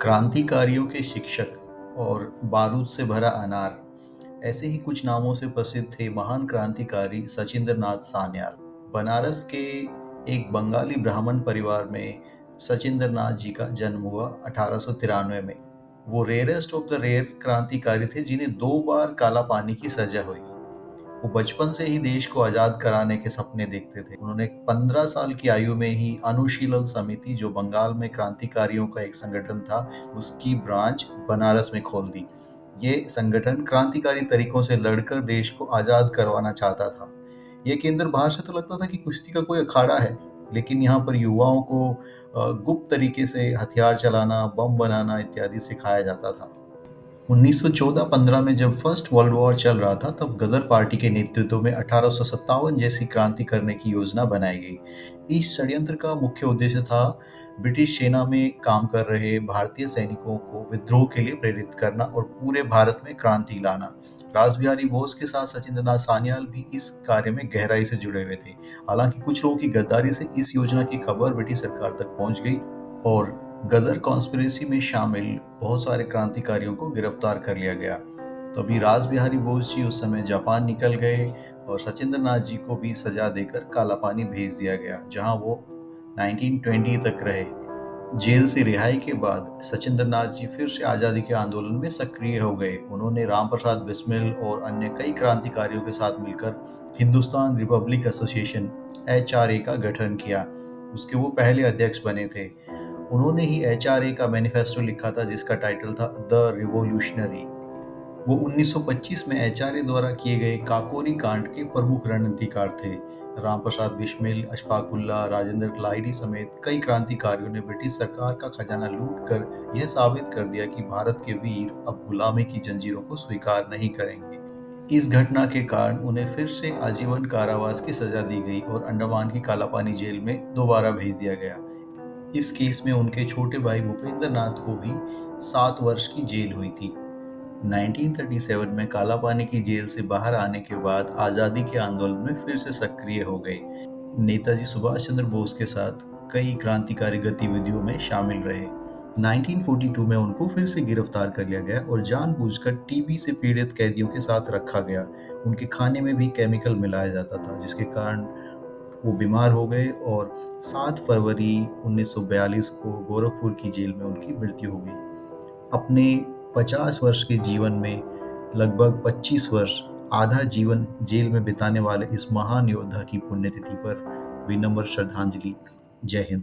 क्रांतिकारियों के शिक्षक और बारूद से भरा अनार, ऐसे ही कुछ नामों से प्रसिद्ध थे महान क्रांतिकारी सचिंद्रनाथ सान्याल। बनारस के एक बंगाली ब्राह्मण परिवार में सचिंद्रनाथ जी का जन्म हुआ 1893 में। वो रेयरेस्ट ऑफ द रेयर क्रांतिकारी थे जिन्हें 2 बार काला पानी की सजा हुई। वो बचपन से ही देश को आजाद कराने के सपने देखते थे। उन्होंने 15 साल की आयु में ही अनुशीलन समिति, जो बंगाल में क्रांतिकारियों का एक संगठन था, उसकी ब्रांच बनारस में खोल दी। ये संगठन क्रांतिकारी तरीकों से लड़कर देश को आजाद करवाना चाहता था। ये केंद्र बाहर से तो लगता था कि कुश्ती का कोई अखाड़ा है, लेकिन यहाँ पर युवाओं को गुप्त तरीके से हथियार चलाना, बम बनाना इत्यादि सिखाया जाता था। 1914-15 में जब फर्स्ट वर्ल्ड वॉर चल रहा था, तब गदर पार्टी के नेतृत्व में 1857 जैसी क्रांति करने की योजना बनाई गई। इस षड्यंत्र का मुख्य उद्देश्य था ब्रिटिश सेना में काम कर रहे भारतीय सैनिकों को विद्रोह के लिए प्रेरित करना और पूरे भारत में क्रांति लाना। रासबिहारी बोस के साथ सचिंद्रनाथ सान्याल भी इस कार्य में गहराई से जुड़े हुए थे। हालांकि कुछ लोगों की गद्दारी से इस योजना की खबर ब्रिटिश सरकार तक पहुंच गई और गदर कॉन्स्पिरेसी में शामिल बहुत सारे क्रांतिकारियों को गिरफ्तार कर लिया गया। तभी रासबिहारी बोस जी उस समय जापान निकल गए और सचिंद्रनाथ जी को भी सजा देकर काला पानी भेज दिया गया, जहां वो 1920 तक रहे। जेल से रिहाई के बाद सचिंद्रनाथ जी फिर से आज़ादी के आंदोलन में सक्रिय हो गए। उन्होंने राम प्रसाद बिस्मिल और अन्य कई क्रांतिकारियों के साथ मिलकर हिंदुस्तान रिपब्लिक एसोसिएशन (HRA) का गठन किया। उसके वो पहले अध्यक्ष बने थे। उन्होंने ही HRA का मैनिफेस्टो लिखा था, जिसका टाइटल था द रिवॉल्यूशनरी। वो 1925 में HRA द्वारा किए गए काकोरी कांड के प्रमुख रणनीतिकार थे। राम प्रसाद बिस्मिल, अशफाक उल्लाह, राजेंद्र लाहिड़ी समेत कई क्रांतिकारियों ने ब्रिटिश सरकार का खजाना लूटकर यह साबित कर दिया कि भारत के वीर अब गुलामी की जंजीरों को स्वीकार नहीं करेंगे। इस घटना के कारण उन्हें फिर से आजीवन कारावास की सजा दी गई और अंडमान की कालापानी जेल में दोबारा भेज दिया गया। इस केस में उनके छोटे भाई भूपेंद्र नाथ को भी 7 वर्ष की जेल हुई थी। 1937 में कालापानी की जेल से बाहर आने के बाद आज़ादी के आंदोलन में फिर से सक्रिय हो गए। नेताजी सुभाष चंद्र बोस के साथ कई क्रांतिकारी गतिविधियों में शामिल रहे। 1942 में उनको फिर से गिरफ्तार कर लिया गया और जानबूझकर टीबी से पीड़ित कैदियों के साथ रखा गया। उनके खाने में भी केमिकल मिलाया जाता था, जिसके कारण वो बीमार हो गए और 7 फरवरी 1942 को गोरखपुर की जेल में उनकी मृत्यु हो गई। अपने 50 वर्ष के जीवन में लगभग 25 वर्ष, आधा जीवन जेल में बिताने वाले इस महान योद्धा की पुण्यतिथि पर विनम्र श्रद्धांजलि। जय हिंद।